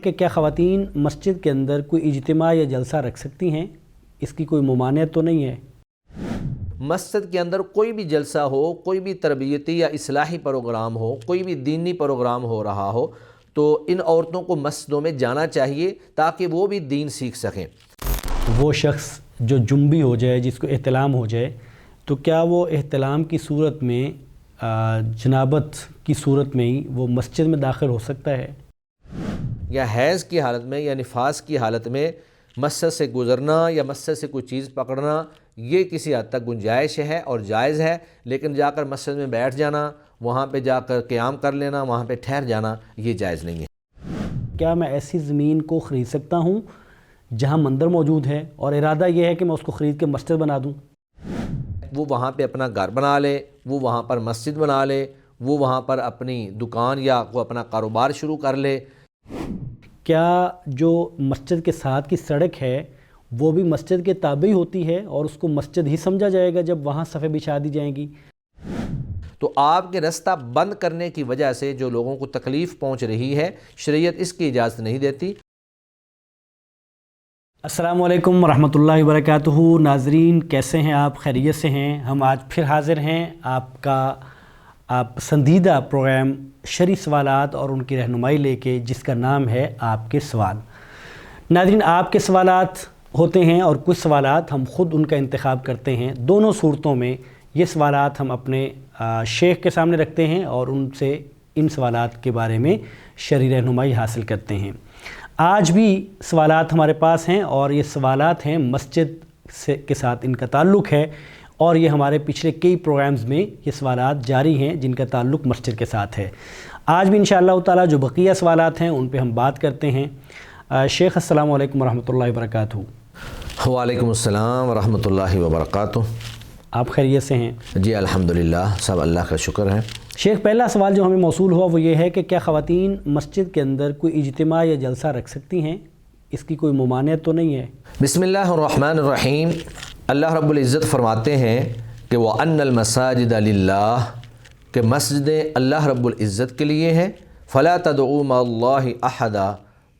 کہ کیا خواتین مسجد کے اندر کوئی اجتماع یا جلسہ رکھ سکتی ہیں؟ اس کی کوئی ممانعت تو نہیں ہے؟ مسجد کے اندر کوئی بھی جلسہ ہو، کوئی بھی تربیتی یا اصلاحی پروگرام ہو، کوئی بھی دینی پروگرام ہو رہا ہو تو ان عورتوں کو مسجدوں میں جانا چاہیے تاکہ وہ بھی دین سیکھ سکیں۔ وہ شخص جو جنبی ہو جائے، جس کو احتلام ہو جائے، تو کیا وہ احتلام کی صورت میں جنابت کی صورت میں ہی وہ مسجد میں داخل ہو سکتا ہے؟ یا حیض کی حالت میں یا نفاس کی حالت میں مسجد سے گزرنا یا مسجد سے کوئی چیز پکڑنا یہ کسی حد تک گنجائش ہے اور جائز ہے، لیکن جا کر مسجد میں بیٹھ جانا، وہاں پہ جا کر قیام کر لینا، وہاں پہ ٹھہر جانا یہ جائز نہیں ہے۔ کیا میں ایسی زمین کو خرید سکتا ہوں جہاں مندر موجود ہے اور ارادہ یہ ہے کہ میں اس کو خرید کے مسجد بنا دوں؟ وہ وہاں پہ اپنا گھر بنا لے، وہ وہاں پر مسجد بنا لے، وہ وہاں پر اپنی دکان یا وہ اپنا کاروبار شروع کر لے۔ کیا جو مسجد کے ساتھ کی سڑک ہے وہ بھی مسجد کے تابع ہوتی ہے اور اس کو مسجد ہی سمجھا جائے گا جب وہاں صفیں بچھا دی جائیں گی؟ تو آپ کے رستہ بند کرنے کی وجہ سے جو لوگوں کو تکلیف پہنچ رہی ہے، شریعت اس کی اجازت نہیں دیتی۔ السلام علیکم ورحمۃ اللہ وبرکاتہ۔ ناظرین کیسے ہیں آپ؟ خیریت سے ہیں؟ ہم آج پھر حاضر ہیں آپ پسندیدہ پروگرام شرعی سوالات اور ان کی رہنمائی لے کے، جس کا نام ہے آپ کے سوال۔ ناظرین آپ کے سوالات ہوتے ہیں اور کچھ سوالات ہم خود ان کا انتخاب کرتے ہیں۔ دونوں صورتوں میں یہ سوالات ہم اپنے شیخ کے سامنے رکھتے ہیں اور ان سے ان سوالات کے بارے میں شرعی رہنمائی حاصل کرتے ہیں۔ آج بھی سوالات ہمارے پاس ہیں اور یہ سوالات ہیں مسجد کے ساتھ ان کا تعلق ہے، اور یہ ہمارے پچھلے کئی پروگرامز میں یہ سوالات جاری ہیں جن کا تعلق مسجد کے ساتھ ہے۔ آج بھی انشاءاللہ تعالی جو بقیہ سوالات ہیں ان پہ ہم بات کرتے ہیں۔ شیخ السلام علیکم ورحمۃ اللہ وبرکاتہ۔ وعلیکم السلام ورحمۃ اللہ وبرکاتہ۔ آپ خیریت سے ہیں؟ جی الحمدللہ، سب اللہ کا شکر ہے۔ شیخ پہلا سوال جو ہمیں موصول ہوا وہ یہ ہے کہ کیا خواتین مسجد کے اندر کوئی اجتماع یا جلسہ رکھ سکتی ہیں؟ اس کی کوئی ممانعت تو نہیں ہے؟ بسم اللہ الرحمن الرحیم۔ اللہ رب العزت فرماتے ہیں کہ وَأَنَّ الْمَسَاجِدَ لِلَّهِ، کہ مسجدیں اللہ رب العزت کے لیے ہیں۔ فَلَا تَدْعُوا مَعَ اللَّهِ أَحَدًا،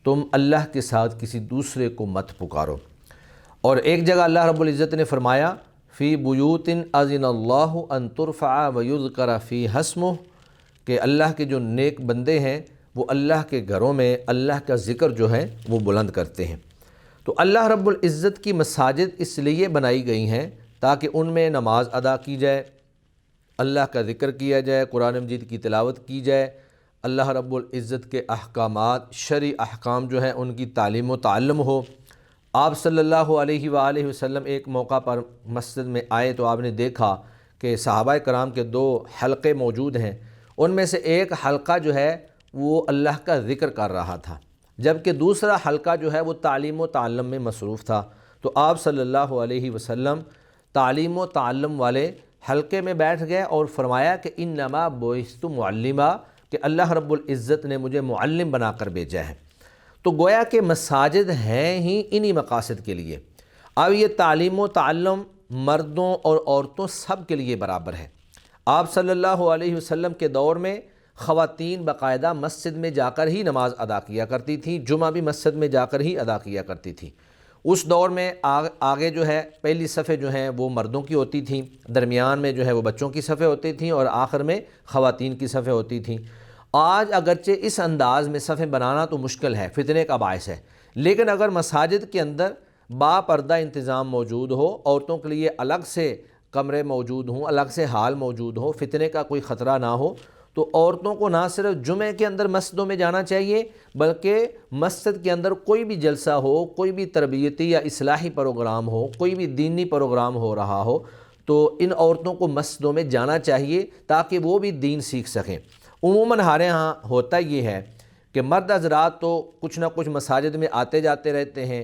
تم اللہ کے ساتھ کسی دوسرے کو مت پکارو۔ اور ایک جگہ اللہ رب العزت نے فرمایا فی بیوت اذن اللہ ان ترفع ویذکر فیہا اسمہ، کہ اللہ کے جو نیک بندے ہیں وہ اللہ کے گھروں میں اللہ کا ذکر جو ہے وہ بلند کرتے ہیں۔ تو اللہ رب العزت کی مساجد اس لیے بنائی گئی ہیں تاکہ ان میں نماز ادا کی جائے، اللہ کا ذکر کیا جائے، قرآن مجید کی تلاوت کی جائے، اللہ رب العزت کے احکامات، شرعی احکام جو ہیں ان کی تعلیم و تعلم ہو۔ آپ صلی اللہ علیہ وآلہ وسلم ایک موقع پر مسجد میں آئے تو آپ نے دیکھا کہ صحابہ کرام کے 2 حلقے موجود ہیں، ان میں سے ایک حلقہ جو ہے وہ اللہ کا ذکر کر رہا تھا، جبکہ دوسرا حلقہ جو ہے وہ تعلیم و تعلم میں مصروف تھا۔ تو آپ صلی اللہ علیہ وسلم تعلیم و تعلم والے حلقے میں بیٹھ گئے اور فرمایا کہ انما بعثت معلما، کہ اللہ رب العزت نے مجھے معلم بنا کر بھیجا ہے۔ تو گویا کہ مساجد ہیں ہی انہی مقاصد کے لیے۔ اب یہ تعلیم و تعلم مردوں اور عورتوں سب کے لیے برابر ہے۔ آپ صلی اللہ علیہ وسلم کے دور میں خواتین باقاعدہ مسجد میں جا کر ہی نماز ادا کیا کرتی تھیں، جمعہ بھی مسجد میں جا کر ہی ادا کیا کرتی تھیں۔ اس دور میں آگے جو ہے پہلی صفیں جو ہیں وہ مردوں کی ہوتی تھیں، درمیان میں جو ہے وہ بچوں کی صفیں ہوتی تھیں اور آخر میں خواتین کی صفیں ہوتی تھیں۔ آج اگرچہ اس انداز میں صفیں بنانا تو مشکل ہے، فتنے کا باعث ہے، لیکن اگر مساجد کے اندر با پردہ انتظام موجود ہو، عورتوں کے لیے الگ سے کمرے موجود ہوں، الگ سے ہال موجود ہو، فتنے کا کوئی خطرہ نہ ہو، تو عورتوں کو نہ صرف جمعے کے اندر مسجدوں میں جانا چاہیے بلکہ مسجد کے اندر کوئی بھی جلسہ ہو، کوئی بھی تربیتی یا اصلاحی پروگرام ہو، کوئی بھی دینی پروگرام ہو رہا ہو تو ان عورتوں کو مسجدوں میں جانا چاہیے تاکہ وہ بھی دین سیکھ سکیں۔ عموماً ہمارے ہاں ہوتا یہ ہے کہ مرد حضرات تو کچھ نہ کچھ مساجد میں آتے جاتے رہتے ہیں،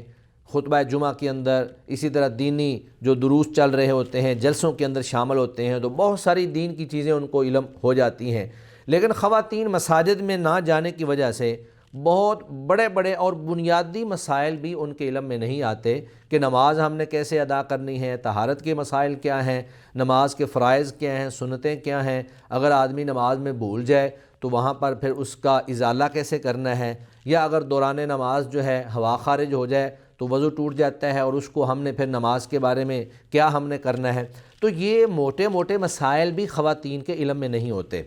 خطبہ جمعہ کے اندر، اسی طرح دینی جو دروس چل رہے ہوتے ہیں جلسوں کے اندر شامل ہوتے ہیں، تو بہت ساری دین کی چیزیں ان کو علم ہو جاتی ہیں۔ لیکن خواتین مساجد میں نہ جانے کی وجہ سے بہت بڑے بڑے اور بنیادی مسائل بھی ان کے علم میں نہیں آتے کہ نماز ہم نے کیسے ادا کرنی ہے، طہارت کے مسائل کیا ہیں، نماز کے فرائض کیا ہیں، سنتیں کیا ہیں، اگر آدمی نماز میں بھول جائے تو وہاں پر پھر اس کا ازالہ کیسے کرنا ہے، یا اگر دوران نماز جو ہے ہوا خارج ہو جائے تو وضو ٹوٹ جاتا ہے اور اس کو ہم نے پھر نماز کے بارے میں کیا ہم نے کرنا ہے۔ تو یہ موٹے موٹے مسائل بھی خواتین کے علم میں نہیں ہوتے۔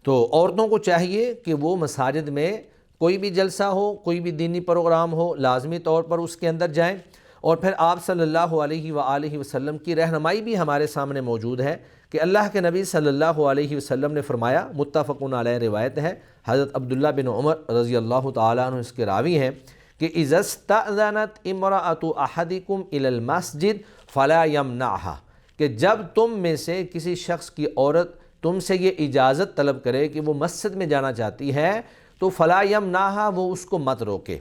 تو عورتوں کو چاہیے کہ وہ مساجد میں کوئی بھی جلسہ ہو، کوئی بھی دینی پروگرام ہو، لازمی طور پر اس کے اندر جائیں۔ اور پھر آپ صلی اللہ علیہ وآلہ وسلم کی رہنمائی بھی ہمارے سامنے موجود ہے کہ اللہ کے نبی صلی اللہ علیہ وسلم نے فرمایا، متفق علیہ روایت ہے، حضرت عبداللہ بن عمر رضی اللہ تعالیٰ عنہ اس کے راوی ہیں کہ اذا استأذنت امرأۃ احدکم الی المسجد فلا یمنعها، کہ جب تم میں سے کسی شخص کی عورت تم سے یہ اجازت طلب کرے کہ وہ مسجد میں جانا چاہتی ہے تو فلا یمنعها، وہ اس کو مت روکے۔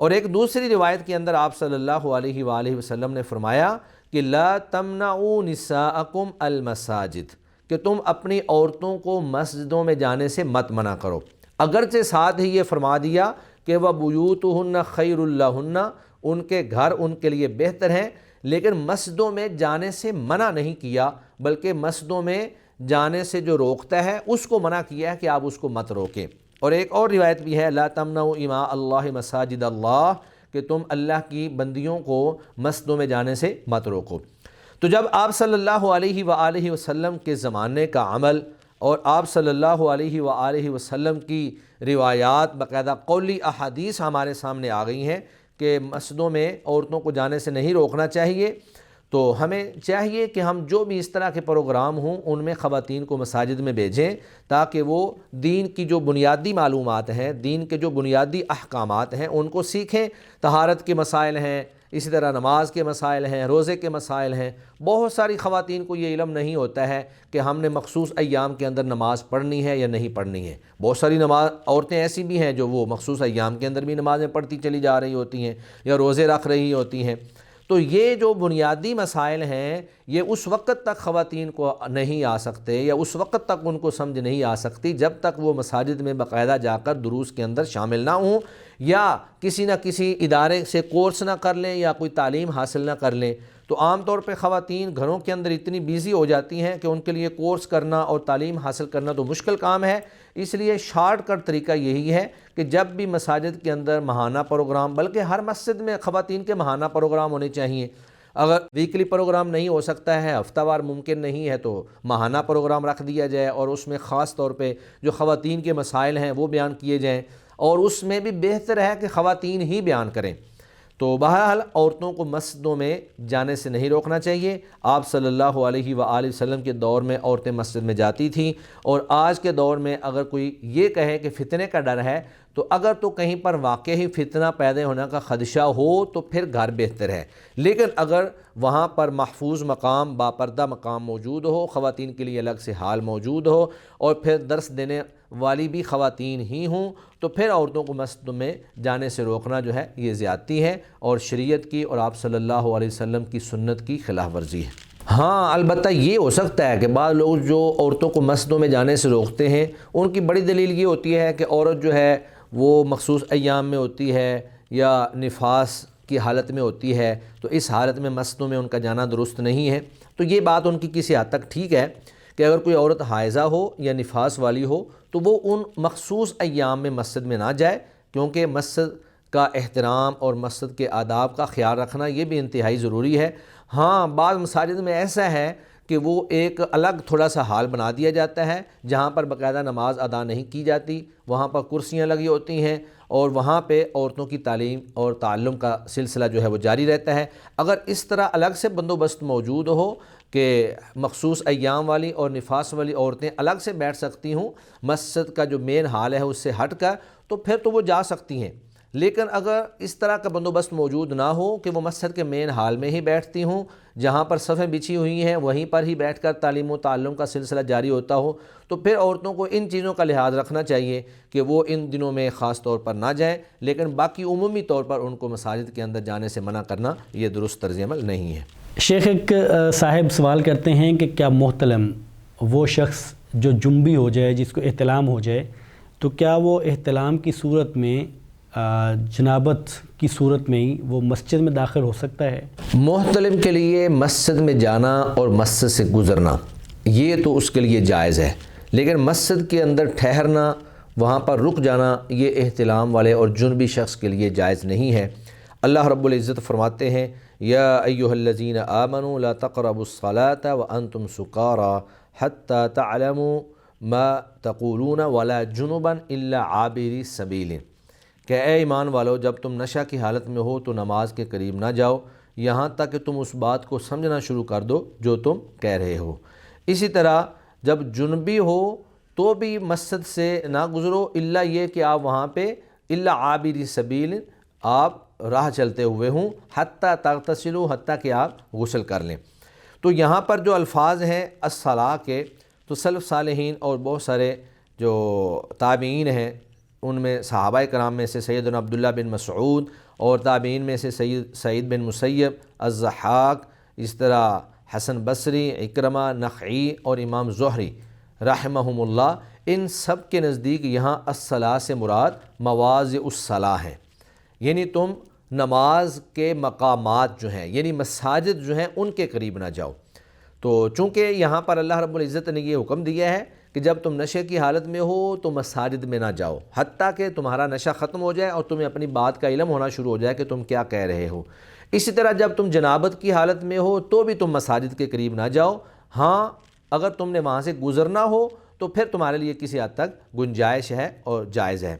اور ایک دوسری روایت کے اندر آپ صلی اللہ علیہ وآلہ وسلم نے فرمایا کہ لا تمنعوا نساءکم المساجد، کہ تم اپنی عورتوں کو مسجدوں میں جانے سے مت منع کرو۔ اگرچہ ساتھ ہی یہ فرما دیا کہ وَبُيُوتُهُنَّ خَيْرٌ لَهُنَّ، ان کے گھر ان کے لیے بہتر ہیں، لیکن مسجدوں میں جانے سے منع نہیں کیا، بلکہ مسجدوں میں جانے سے جو روکتا ہے اس کو منع کیا ہے کہ آپ اس کو مت روکیں۔ اور ایک اور روایت بھی ہے لا تمنعوا اماء اللہ مساجد اللہ، کہ تم اللہ کی بندیوں کو مسجدوں میں جانے سے مت روکو۔ تو جب آپ صلی اللہ علیہ وآلہ وسلم کے زمانے کا عمل اور آپ صلی اللہ علیہ وآلہ وسلم کی روایات باقاعدہ قولی احادیث ہمارے سامنے آ گئی ہیں کہ مسجدوں میں عورتوں کو جانے سے نہیں روکنا چاہیے، تو ہمیں چاہیے کہ ہم جو بھی اس طرح کے پروگرام ہوں ان میں خواتین کو مساجد میں بھیجیں، تاکہ وہ دین کی جو بنیادی معلومات ہیں، دین کے جو بنیادی احکامات ہیں ان کو سیکھیں۔ طہارت کے مسائل ہیں، اسی طرح نماز کے مسائل ہیں، روزے کے مسائل ہیں۔ بہت ساری خواتین کو یہ علم نہیں ہوتا ہے کہ ہم نے مخصوص ایام کے اندر نماز پڑھنی ہے یا نہیں پڑھنی ہے۔ بہت ساری عورتیں ایسی بھی ہیں جو وہ مخصوص ایام کے اندر بھی نمازیں پڑھتی چلی جا رہی ہوتی ہیں یا روزے رکھ رہی ہوتی ہیں۔ تو یہ جو بنیادی مسائل ہیں یہ اس وقت تک خواتین کو نہیں آ سکتے یا اس وقت تک ان کو سمجھ نہیں آ سکتی جب تک وہ مساجد میں باقاعدہ جا کر دروس کے اندر شامل نہ ہوں، یا کسی نہ کسی ادارے سے کورس نہ کر لیں یا کوئی تعلیم حاصل نہ کر لیں۔ تو عام طور پہ خواتین گھروں کے اندر اتنی بیزی ہو جاتی ہیں کہ ان کے لیے کورس کرنا اور تعلیم حاصل کرنا تو مشکل کام ہے۔ اس لیے شارٹ کٹ طریقہ یہی ہے کہ جب بھی مساجد کے اندر ماہانہ پروگرام، بلکہ ہر مسجد میں خواتین کے ماہانہ پروگرام ہونے چاہیے۔ اگر ویکلی پروگرام نہیں ہو سکتا ہے، ہفتہ وار ممکن نہیں ہے، تو ماہانہ پروگرام رکھ دیا جائے اور اس میں خاص طور پہ جو خواتین کے مسائل ہیں وہ بیان کیے جائیں، اور اس میں بھی بہتر ہے کہ خواتین ہی بیان کریں۔ تو بہرحال عورتوں کو مسجدوں میں جانے سے نہیں روکنا چاہیے۔ آپ صلی اللہ علیہ وآلہ وسلم کے دور میں عورتیں مسجد میں جاتی تھیں، اور آج کے دور میں اگر کوئی یہ کہے کہ فتنے کا ڈر ہے، تو اگر تو کہیں پر واقعی فتنہ پیدا ہونے کا خدشہ ہو تو پھر گھر بہتر ہے، لیکن اگر وہاں پر محفوظ مقام، باپردہ مقام موجود ہو، خواتین کے لیے الگ سے حال موجود ہو، اور پھر درس دینے والی بھی خواتین ہی ہوں، تو پھر عورتوں کو مسجدوں میں جانے سے روکنا جو ہے یہ زیادتی ہے اور شریعت کی اور آپ صلی اللہ علیہ وسلم کی سنت کی خلاف ورزی ہے۔ ہاں البتہ یہ ہو سکتا ہے کہ بعض لوگ جو عورتوں کو مسجدوں میں جانے سے روکتے ہیں ان کی بڑی دلیل یہ ہوتی ہے کہ عورت جو ہے وہ مخصوص ایام میں ہوتی ہے یا نفاس کی حالت میں ہوتی ہے، تو اس حالت میں مسجدوں میں ان کا جانا درست نہیں ہے۔ تو یہ بات ان کی کسی حد تک ٹھیک ہے کہ اگر کوئی عورت حائضہ ہو یا نفاس والی ہو تو وہ ان مخصوص ایام میں مسجد میں نہ جائے، کیونکہ مسجد کا احترام اور مسجد کے آداب کا خیال رکھنا یہ بھی انتہائی ضروری ہے۔ ہاں بعض مساجد میں ایسا ہے کہ وہ ایک الگ تھوڑا سا حال بنا دیا جاتا ہے جہاں پر باقاعدہ نماز ادا نہیں کی جاتی، وہاں پر کرسیاں لگی ہوتی ہیں اور وہاں پہ عورتوں کی تعلیم اور تعلم کا سلسلہ جو ہے وہ جاری رہتا ہے۔ اگر اس طرح الگ سے بندوبست موجود ہو کہ مخصوص ایام والی اور نفاس والی عورتیں الگ سے بیٹھ سکتی ہوں مسجد کا جو مین حال ہے اس سے ہٹ کر، تو پھر تو وہ جا سکتی ہیں۔ لیکن اگر اس طرح کا بندوبست موجود نہ ہو کہ وہ مسجد کے مین حال میں ہی بیٹھتی ہوں، جہاں پر صفیں بچھی ہوئی ہیں وہیں پر ہی بیٹھ کر تعلیم و تعلم کا سلسلہ جاری ہوتا ہو، تو پھر عورتوں کو ان چیزوں کا لحاظ رکھنا چاہیے کہ وہ ان دنوں میں خاص طور پر نہ جائیں، لیکن باقی عمومی طور پر ان کو مساجد کے اندر جانے سے منع کرنا یہ درست طرز عمل نہیں ہے۔ شیخ ایک صاحب سوال کرتے ہیں کہ کیا محتلم وہ شخص جو جنبی ہو جائے، جس کو احتلام ہو جائے، تو کیا وہ احتلام کی صورت میں جنابت کی صورت میں ہی وہ مسجد میں داخل ہو سکتا ہے؟ محتلم کے لیے مسجد میں جانا اور مسجد سے گزرنا یہ تو اس کے لیے جائز ہے، لیکن مسجد کے اندر ٹھہرنا وہاں پر رک جانا یہ احتلام والے اور جنبی شخص کے لیے جائز نہیں ہے۔ اللہ رب العزت فرماتے ہیں یا ایھا الذین آمنوا لا تقربوا الصلاة وانتم سکارى حتى تعلموا ما تقولون ولا جنبا الا عابری سبیل، کہ اے ایمان والو جب تم نشہ کی حالت میں ہو تو نماز کے قریب نہ جاؤ یہاں تک کہ تم اس بات کو سمجھنا شروع کر دو جو تم کہہ رہے ہو۔ اسی طرح جب جنبی ہو تو بھی مسجد سے نہ گزرو الا یہ کہ آپ وہاں پہ الا عابری سبیل، آپ راہ چلتے ہوئے ہوں، حتیٰ تغتسلوا، حتیٰ کہ آپ غسل کر لیں۔ تو یہاں پر جو الفاظ ہیں الصلاۃ کے، تو سلف صالحین اور بہت سارے جو تابعین ہیں ان میں صحابہ کرام میں سے سیدنا عبداللہ بن مسعود، اور تابعین میں سے سعید بن مسیب، الضحاک، اس طرح حسن بصری، اکرمہ، نخعی اور امام زہری رحمہم اللہ، ان سب کے نزدیک یہاں الصلاۃ سے مراد مواضع الصلاۃ ہے، یعنی تم نماز کے مقامات جو ہیں یعنی مساجد جو ہیں ان کے قریب نہ جاؤ۔ تو چونکہ یہاں پر اللہ رب العزت نے یہ حکم دیا ہے کہ جب تم نشے کی حالت میں ہو تو مساجد میں نہ جاؤ حتیٰ کہ تمہارا نشہ ختم ہو جائے اور تمہیں اپنی بات کا علم ہونا شروع ہو جائے کہ تم کیا کہہ رہے ہو۔ اسی طرح جب تم جنابت کی حالت میں ہو تو بھی تم مساجد کے قریب نہ جاؤ، ہاں اگر تم نے وہاں سے گزرنا ہو تو پھر تمہارے لیے کسی حد تک گنجائش ہے اور جائز ہے۔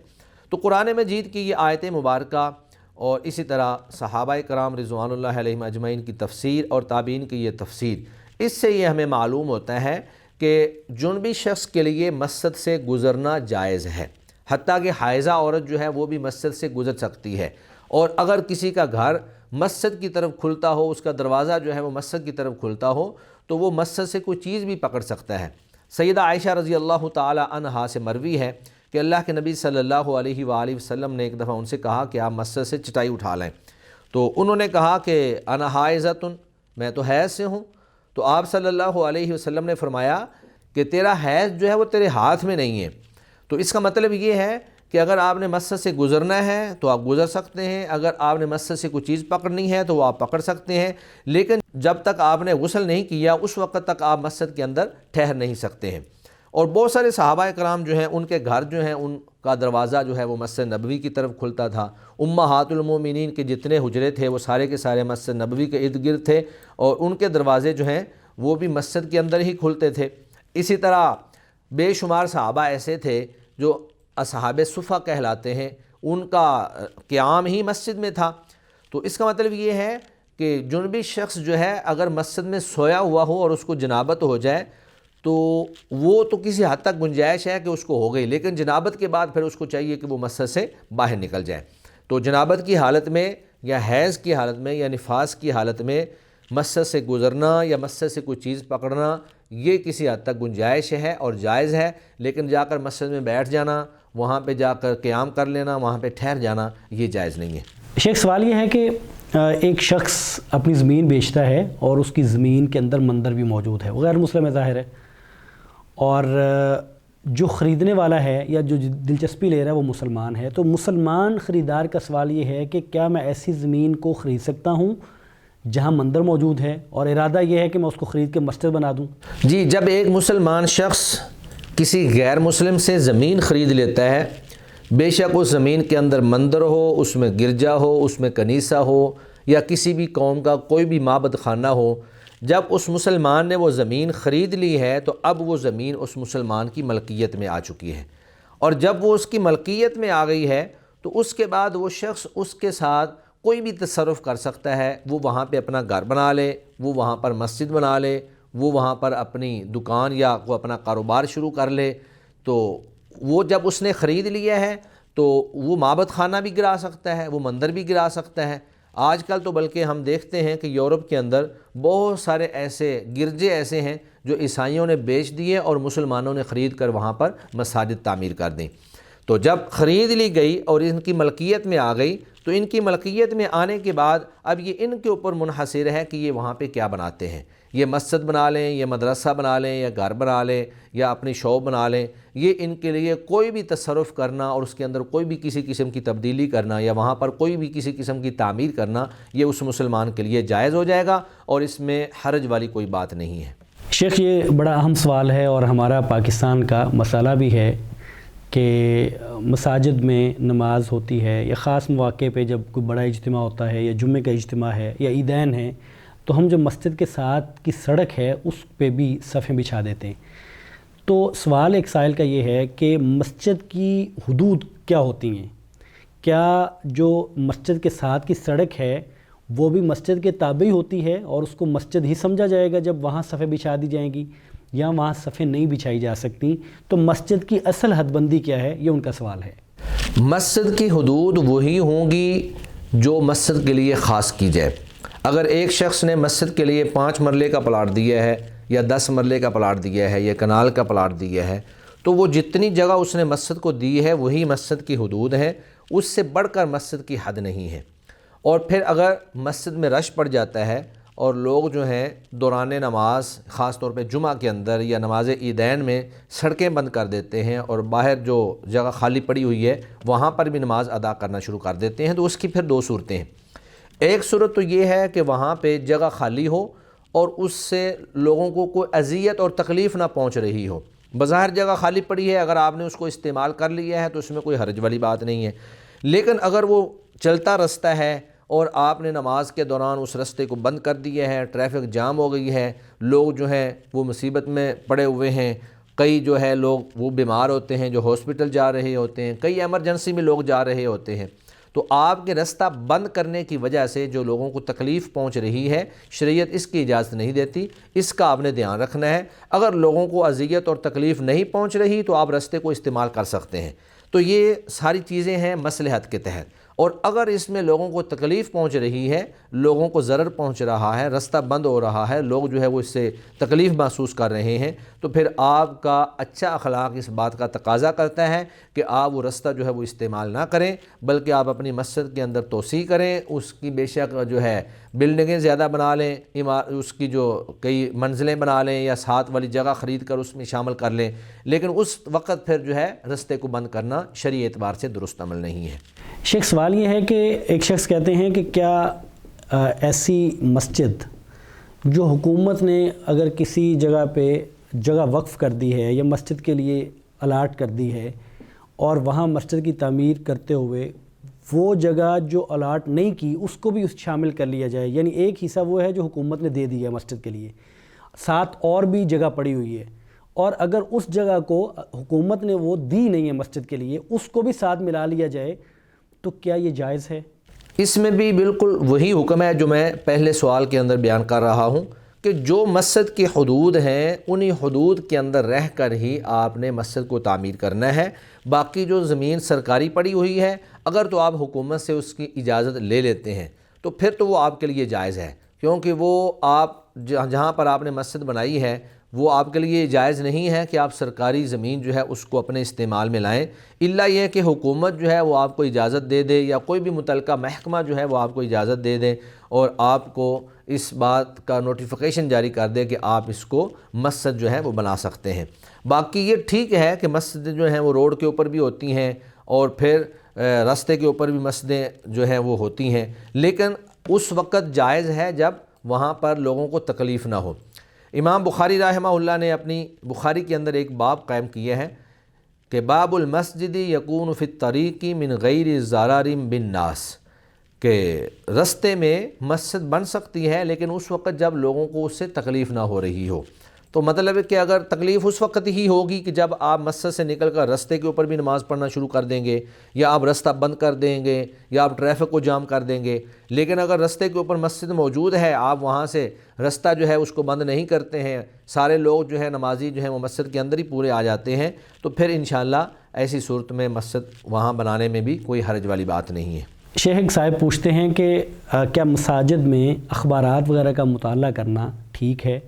تو قرآن مجید کی یہ آیت مبارکہ اور اسی طرح صحابہ کرام رضوان اللہ علیہم اجمعین کی تفسیر اور تابعین کی یہ تفسیر، اس سے یہ ہمیں معلوم ہوتا ہے کہ جنبی شخص کے لیے مسجد سے گزرنا جائز ہے، حتیٰ کہ حائضہ عورت جو ہے وہ بھی مسجد سے گزر سکتی ہے، اور اگر کسی کا گھر مسجد کی طرف کھلتا ہو، اس کا دروازہ جو ہے وہ مسجد کی طرف کھلتا ہو تو وہ مسجد سے کوئی چیز بھی پکڑ سکتا ہے۔ سیدہ عائشہ رضی اللہ تعالی عنہا سے مروی ہے کہ اللہ کے نبی صلی اللہ علیہ وآلہ وسلم نے ایک دفعہ ان سے کہا کہ آپ مسجد سے چٹائی اٹھا لیں، تو انہوں نے کہا کہ انا حائضۃ، میں تو حیض سے ہوں۔ تو آپ صلی اللہ علیہ وسلم نے فرمایا کہ تیرا حیض جو ہے وہ تیرے ہاتھ میں نہیں ہے۔ تو اس کا مطلب یہ ہے کہ اگر آپ نے مسجد سے گزرنا ہے تو آپ گزر سکتے ہیں، اگر آپ نے مسجد سے کوئی چیز پکڑنی ہے تو وہ آپ پکڑ سکتے ہیں، لیکن جب تک آپ نے غسل نہیں کیا اس وقت تک آپ مسجد کے اندر ٹھہر نہیں سکتے ہیں۔ اور بہت سارے صحابہ کرام جو ہیں ان کے گھر جو ہیں ان کا دروازہ جو ہے وہ مسجد نبوی کی طرف کھلتا تھا، امہات المومنین کے جتنے حجرے تھے وہ سارے کے سارے مسجد نبوی کے ارد گرد تھے، اور ان کے دروازے جو ہیں وہ بھی مسجد کے اندر ہی کھلتے تھے۔ اسی طرح بے شمار صحابہ ایسے تھے جو اصحاب صفہ کہلاتے ہیں، ان کا قیام ہی مسجد میں تھا۔ تو اس کا مطلب یہ ہے کہ جنبی شخص جو ہے اگر مسجد میں سویا ہوا ہو اور اس کو جنابت ہو جائے تو وہ تو کسی حد تک گنجائش ہے کہ اس کو ہو گئی، لیکن جنابت کے بعد پھر اس کو چاہیے کہ وہ مسجد سے باہر نکل جائے۔ تو جنابت کی حالت میں یا حیض کی حالت میں یا نفاس کی حالت میں مسجد سے گزرنا یا مسجد سے کوئی چیز پکڑنا یہ کسی حد تک گنجائش ہے اور جائز ہے، لیکن جا کر مسجد میں بیٹھ جانا، وہاں پہ جا کر قیام کر لینا، وہاں پہ ٹھہر جانا یہ جائز نہیں ہے۔ شیخ سوال یہ ہے کہ ایک شخص اپنی زمین بیچتا ہے اور اس کی زمین کے اندر مندر بھی موجود ہے، وہ غیر مسلم ظاہر ہے، اور جو خریدنے والا ہے یا جو دلچسپی لے رہا ہے وہ مسلمان ہے، تو مسلمان خریدار کا سوال یہ ہے کہ کیا میں ایسی زمین کو خرید سکتا ہوں جہاں مندر موجود ہے، اور ارادہ یہ ہے کہ میں اس کو خرید کے مسجد بنا دوں؟ جی، جب ایک مسلمان شخص کسی غیر مسلم سے زمین خرید لیتا ہے، بے شک اس زمین کے اندر مندر ہو، اس میں گرجا ہو، اس میں کنیسہ ہو، یا کسی بھی قوم کا کوئی بھی معبد خانہ ہو، جب اس مسلمان نے وہ زمین خرید لی ہے تو اب وہ زمین اس مسلمان کی ملکیت میں آ چکی ہے، اور جب وہ اس کی ملکیت میں آ گئی ہے تو اس کے بعد وہ شخص اس کے ساتھ کوئی بھی تصرف کر سکتا ہے، وہ وہاں پہ اپنا گھر بنا لے، وہ وہاں پر مسجد بنا لے، وہ وہاں پر اپنی دکان یا وہ اپنا کاروبار شروع کر لے۔ تو وہ جب اس نے خرید لیا ہے تو وہ معبد خانہ بھی گرا سکتا ہے، وہ مندر بھی گرا سکتا ہے۔ آج کل تو بلکہ ہم دیکھتے ہیں کہ یورپ کے اندر بہت سارے ایسے گرجے ایسے ہیں جو عیسائیوں نے بیچ دیے اور مسلمانوں نے خرید کر وہاں پر مساجد تعمیر کر دیں۔ تو جب خرید لی گئی اور ان کی ملکیت میں آ گئی تو ان کی ملکیت میں آنے کے بعد اب یہ ان کے اوپر منحصر ہے کہ یہ وہاں پہ کیا بناتے ہیں، یہ مسجد بنا لیں، یہ مدرسہ بنا لیں، یا گھر بنا لیں، یا اپنی شاپ بنا لیں، یہ ان کے لیے کوئی بھی تصرف کرنا اور اس کے اندر کوئی بھی کسی قسم کی تبدیلی کرنا یا وہاں پر کوئی بھی کسی قسم کی تعمیر کرنا یہ اس مسلمان کے لیے جائز ہو جائے گا، اور اس میں حرج والی کوئی بات نہیں ہے۔ شیخ یہ بڑا اہم سوال ہے اور ہمارا پاکستان کا مسئلہ بھی ہے کہ مساجد میں نماز ہوتی ہے یا خاص مواقع پہ جب کوئی بڑا اجتماع ہوتا ہے یا جمعے کا اجتماع ہے یا عیدین ہیں، تو ہم جو مسجد کے ساتھ کی سڑک ہے اس پہ بھی صفیں بچھا دیتے ہیں۔ تو سوال ایک سائل کا یہ ہے کہ مسجد کی حدود کیا ہوتی ہیں؟ کیا جو مسجد کے ساتھ کی سڑک ہے وہ بھی مسجد کے تابع ہوتی ہے اور اس کو مسجد ہی سمجھا جائے گا جب وہاں صفیں بچھا دی جائیں گی، یا وہاں صفیں نہیں بچھائی جا سکتی؟ تو مسجد کی اصل حد بندی کیا ہے، یہ ان کا سوال ہے۔ مسجد کی حدود وہی ہوں گی جو مسجد کے لیے خاص کی جائے۔ اگر ایک شخص نے مسجد کے لیے 5 مرلے کا پلاٹ دیا ہے یا 10 مرلے کا پلاٹ دیا ہے یا کنال کا پلاٹ دیا ہے، تو وہ جتنی جگہ اس نے مسجد کو دی ہے وہی مسجد کی حدود ہے، اس سے بڑھ کر مسجد کی حد نہیں ہے۔ اور پھر اگر مسجد میں رش پڑ جاتا ہے اور لوگ جو ہیں دوران نماز خاص طور پہ جمعہ کے اندر یا نماز عیدین میں سڑکیں بند کر دیتے ہیں اور باہر جو جگہ خالی پڑی ہوئی ہے وہاں پر بھی نماز ادا کرنا شروع کر دیتے ہیں، تو اس کی پھر 2 صورتیں ہیں۔ ایک صورت تو یہ ہے کہ وہاں پہ جگہ خالی ہو اور اس سے لوگوں کو کوئی اذیت اور تکلیف نہ پہنچ رہی ہو۔ بظاہر جگہ خالی پڑی ہے، اگر آپ نے اس کو استعمال کر لیا ہے تو اس میں کوئی حرج والی بات نہیں ہے، لیکن اگر وہ چلتا رستہ ہے اور آپ نے نماز کے دوران اس رستے کو بند کر دیا ہے، ٹریفک جام ہو گئی ہے، لوگ جو ہیں وہ مصیبت میں پڑے ہوئے ہیں، کئی جو ہے لوگ وہ بیمار ہوتے ہیں جو ہاسپٹل جا رہے ہوتے ہیں، کئی ایمرجنسی میں لوگ جا رہے ہوتے ہیں، تو آپ کے رستہ بند کرنے کی وجہ سے جو لوگوں کو تکلیف پہنچ رہی ہے، شریعت اس کی اجازت نہیں دیتی، اس کا آپ نے دھیان رکھنا ہے۔ اگر لوگوں کو اذیت اور تکلیف نہیں پہنچ رہی تو آپ رستے کو استعمال کر سکتے ہیں۔ تو یہ ساری چیزیں ہیں مصلحت کے تحت۔ اور اگر اس میں لوگوں کو تکلیف پہنچ رہی ہے، لوگوں کو ضرر پہنچ رہا ہے، رستہ بند ہو رہا ہے، لوگ جو ہے وہ اس سے تکلیف محسوس کر رہے ہیں، تو پھر آپ کا اچھا اخلاق اس بات کا تقاضا کرتا ہے کہ آپ وہ رستہ جو ہے وہ استعمال نہ کریں، بلکہ آپ اپنی مسجد کے اندر توسیع کریں، اس کی بے شک جو ہے بلڈنگیں زیادہ بنا لیں، اس کی جو کئی منزلیں بنا لیں یا 7 والی جگہ خرید کر اس میں شامل کر لیں، لیکن اس وقت پھر جو ہے رستے کو بند کرنا شرعی اعتبار سے درست عمل نہیں ہے۔ شیخ سوال یہ ہے کہ ایک شخص کہتے ہیں کہ کیا ایسی مسجد جو حکومت نے اگر کسی جگہ پہ جگہ وقف کر دی ہے یا مسجد کے لیے الاٹ کر دی ہے اور وہاں مسجد کی تعمیر کرتے ہوئے وہ جگہ جو الاٹ نہیں کی اس کو بھی شامل کر لیا جائے، یعنی ایک حصہ وہ ہے جو حکومت نے دے دیا ہے مسجد کے لیے، ساتھ اور بھی جگہ پڑی ہوئی ہے، اور اگر اس جگہ کو حکومت نے وہ دی نہیں ہے مسجد کے لیے اس کو بھی ساتھ ملا لیا جائے، تو کیا یہ جائز ہے؟ اس میں بھی بالکل وہی حکم ہے جو میں پہلے سوال کے اندر بیان کر رہا ہوں کہ جو مسجد کی حدود ہیں انہی حدود کے اندر رہ کر ہی آپ نے مسجد کو تعمیر کرنا ہے۔ باقی جو زمین سرکاری پڑی ہوئی ہے اگر تو آپ حکومت سے اس کی اجازت لے لیتے ہیں تو پھر تو وہ آپ کے لیے جائز ہے، کیونکہ وہ آپ جہاں پر آپ نے مسجد بنائی ہے وہ آپ کے لیے جائز نہیں ہے کہ آپ سرکاری زمین جو ہے اس کو اپنے استعمال میں لائیں، الا یہ کہ حکومت جو ہے وہ آپ کو اجازت دے دے یا کوئی بھی متعلقہ محکمہ جو ہے وہ آپ کو اجازت دے دے اور آپ کو اس بات کا نوٹیفیکیشن جاری کر دے کہ آپ اس کو مسجد جو ہے وہ بنا سکتے ہیں۔ باقی یہ ٹھیک ہے کہ مسجد جو ہیں وہ روڈ کے اوپر بھی ہوتی ہیں اور پھر راستے کے اوپر بھی مسجدیں جو ہیں وہ ہوتی ہیں، لیکن اس وقت جائز ہے جب وہاں پر لوگوں کو تکلیف نہ ہو۔ امام بخاری رحمہ اللہ نے اپنی بخاری کے اندر ایک باب قائم کیا ہے کہ باب المسجد یکون فی الطریق من غیر ضرار بالناس، کہ رستے میں مسجد بن سکتی ہے لیکن اس وقت جب لوگوں کو اس سے تکلیف نہ ہو رہی ہو۔ تو مطلب ہے کہ اگر تکلیف اس وقت ہی ہوگی کہ جب آپ مسجد سے نکل کر رستے کے اوپر بھی نماز پڑھنا شروع کر دیں گے یا آپ رستہ بند کر دیں گے یا آپ ٹریفک کو جام کر دیں گے، لیکن اگر رستے کے اوپر مسجد موجود ہے آپ وہاں سے رستہ جو ہے اس کو بند نہیں کرتے ہیں، سارے لوگ جو ہے نمازی جو ہیں وہ مسجد کے اندر ہی پورے آ جاتے ہیں، تو پھر انشاءاللہ ایسی صورت میں مسجد وہاں بنانے میں بھی کوئی حرج والی بات نہیں ہے۔ شیخ صاحب پوچھتے ہیں کہ کیا مساجد میں اخبارات وغیرہ کا مطالعہ کرنا ٹھیک ہے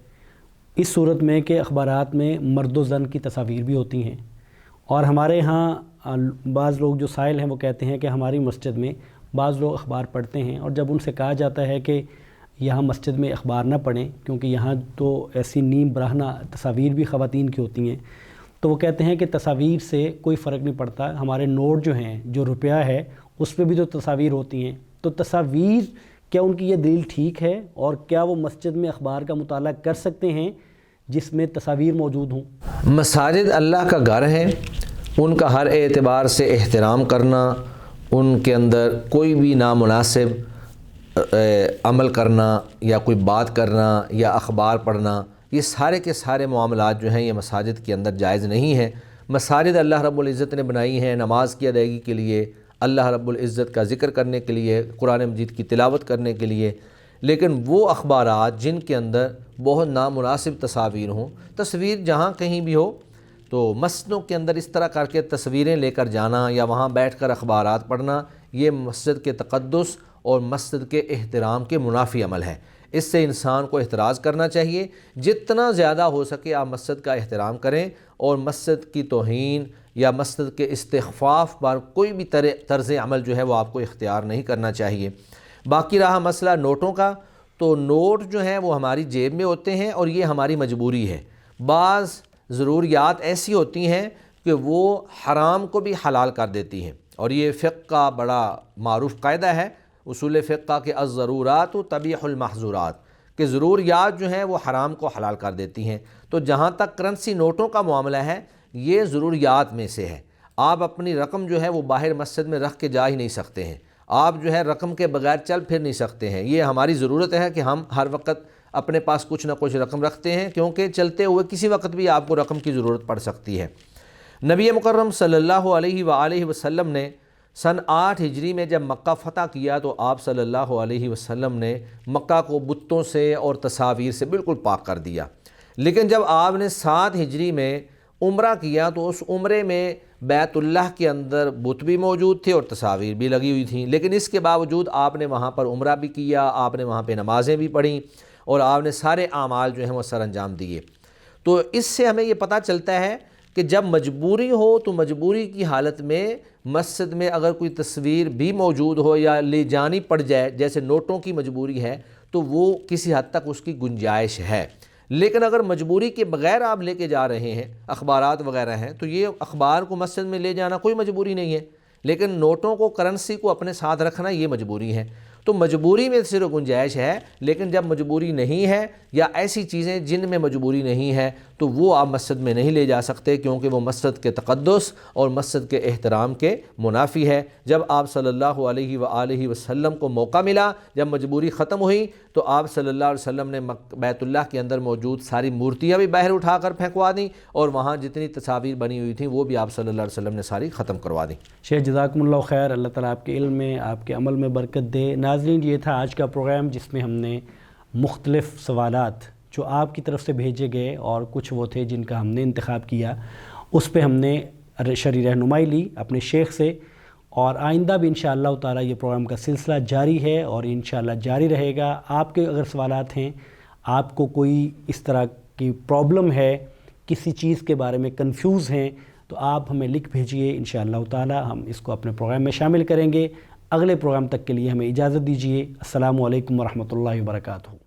اس صورت میں کہ اخبارات میں مرد و زن کی تصاویر بھی ہوتی ہیں، اور ہمارے ہاں بعض لوگ جو سائل ہیں وہ کہتے ہیں کہ ہماری مسجد میں بعض لوگ اخبار پڑھتے ہیں اور جب ان سے کہا جاتا ہے کہ یہاں مسجد میں اخبار نہ پڑھیں کیونکہ یہاں تو ایسی نیم برہنہ تصاویر بھی خواتین کی ہوتی ہیں، تو وہ کہتے ہیں کہ تصاویر سے کوئی فرق نہیں پڑتا، ہمارے نوٹ جو ہیں جو روپیہ ہے اس پہ بھی تو تصاویر ہوتی ہیں، تو تصاویر کیا ان کی یہ دلیل ٹھیک ہے اور کیا وہ مسجد میں اخبار کا مطالعہ کر سکتے ہیں جس میں تصاویر موجود ہوں؟ مساجد اللہ کا گھر ہے، ان کا ہر اعتبار سے احترام کرنا، ان کے اندر کوئی بھی نامناسب عمل کرنا یا کوئی بات کرنا یا اخبار پڑھنا، یہ سارے کے سارے معاملات جو ہیں یہ مساجد کے اندر جائز نہیں ہیں۔ مساجد اللہ رب العزت نے بنائی ہیں نماز کی ادائیگی کے لیے، اللہ رب العزت کا ذکر کرنے کے لیے، قرآن مجید کی تلاوت کرنے کے لیے، لیکن وہ اخبارات جن کے اندر بہت نامناسب تصاویر ہوں، تصویر جہاں کہیں بھی ہو تو مسجدوں کے اندر اس طرح کر کے تصویریں لے کر جانا یا وہاں بیٹھ کر اخبارات پڑھنا، یہ مسجد کے تقدس اور مسجد کے احترام کے منافی عمل ہے۔ اس سے انسان کو احتراز کرنا چاہیے، جتنا زیادہ ہو سکے آپ مسجد کا احترام کریں اور مسجد کی توہین یا مسجد کے استخفاف پر کوئی بھی طرز عمل جو ہے وہ آپ کو اختیار نہیں کرنا چاہیے۔ باقی رہا مسئلہ نوٹوں کا، تو نوٹ جو ہیں وہ ہماری جیب میں ہوتے ہیں اور یہ ہماری مجبوری ہے۔ بعض ضروریات ایسی ہوتی ہیں کہ وہ حرام کو بھی حلال کر دیتی ہیں، اور یہ فقہ کا بڑا معروف قاعدہ ہے، اصول فقہ کے الضرورات تبیح المحظورات، کہ ضروریات جو ہیں وہ حرام کو حلال کر دیتی ہیں۔ تو جہاں تک کرنسی نوٹوں کا معاملہ ہے یہ ضروریات میں سے ہے۔ آپ اپنی رقم جو ہے وہ باہر مسجد میں رکھ کے جا ہی نہیں سکتے ہیں، آپ جو ہے رقم کے بغیر چل پھر نہیں سکتے ہیں۔ یہ ہماری ضرورت ہے کہ ہم ہر وقت اپنے پاس کچھ نہ کچھ رقم رکھتے ہیں، کیونکہ چلتے ہوئے کسی وقت بھی آپ کو رقم کی ضرورت پڑ سکتی ہے۔ نبی مکرم صلی اللہ علیہ وآلہ وسلم نے سن 8 ہجری میں جب مکہ فتح کیا تو آپ صلی اللہ علیہ وسلم نے مکہ کو بتوں سے اور تصاویر سے بالکل پاک کر دیا۔ لیکن جب آپ نے 7 ہجری میں عمرہ کیا تو اس عمرے میں بیت اللہ کے اندر بت بھی موجود تھے اور تصاویر بھی لگی ہوئی تھیں، لیکن اس کے باوجود آپ نے وہاں پر عمرہ بھی کیا، آپ نے وہاں پہ نمازیں بھی پڑھیں اور آپ نے سارے اعمال جو ہیں وہ سر انجام دیے۔ تو اس سے ہمیں یہ پتہ چلتا ہے کہ جب مجبوری ہو تو مجبوری کی حالت میں مسجد میں اگر کوئی تصویر بھی موجود ہو یا لے جانی پڑ جائے، جیسے نوٹوں کی مجبوری ہے، تو وہ کسی حد تک اس کی گنجائش ہے۔ لیکن اگر مجبوری کے بغیر آپ لے کے جا رہے ہیں، اخبارات وغیرہ ہیں، تو یہ اخبار کو مسجد میں لے جانا کوئی مجبوری نہیں ہے، لیکن نوٹوں کو، کرنسی کو اپنے ساتھ رکھنا یہ مجبوری ہے۔ تو مجبوری میں صرف گنجائش ہے، لیکن جب مجبوری نہیں ہے یا ایسی چیزیں جن میں مجبوری نہیں ہے تو وہ آپ مسجد میں نہیں لے جا سکتے، کیونکہ وہ مسجد کے تقدس اور مسجد کے احترام کے منافی ہے۔ جب آپ صلی اللہ علیہ وآلہ وسلم کو موقع ملا، جب مجبوری ختم ہوئی تو آپ صلی اللہ علیہ وسلم نے بیت اللہ کے اندر موجود ساری مورتیاں بھی باہر اٹھا کر پھینکوا دیں، اور وہاں جتنی تصاویر بنی ہوئی تھیں وہ بھی آپ صلی اللہ علیہ وسلم نے ساری ختم کروا دیں۔ شیخ جزاکم اللہ خیر، اللہ تعالیٰ آپ کے علم میں، آپ کے عمل میں برکت دے۔ ناظرین، یہ تھا آج کا پروگرام جس میں ہم نے مختلف سوالات جو آپ کی طرف سے بھیجے گئے اور کچھ وہ تھے جن کا ہم نے انتخاب کیا، اس پہ ہم نے شرعی رہنمائی لی اپنے شیخ سے، اور آئندہ بھی انشاءاللہ تعالی یہ پروگرام کا سلسلہ جاری ہے اور انشاءاللہ جاری رہے گا۔ آپ کے اگر سوالات ہیں، آپ کو کوئی اس طرح کی پرابلم ہے، کسی چیز کے بارے میں کنفیوز ہیں، تو آپ ہمیں لکھ بھیجئے، انشاءاللہ تعالی ہم اس کو اپنے پروگرام میں شامل کریں گے۔ اگلے پروگرام تک کے لیے ہمیں اجازت دیجیے۔ السلام علیکم ورحمۃ اللہ وبرکاتہ۔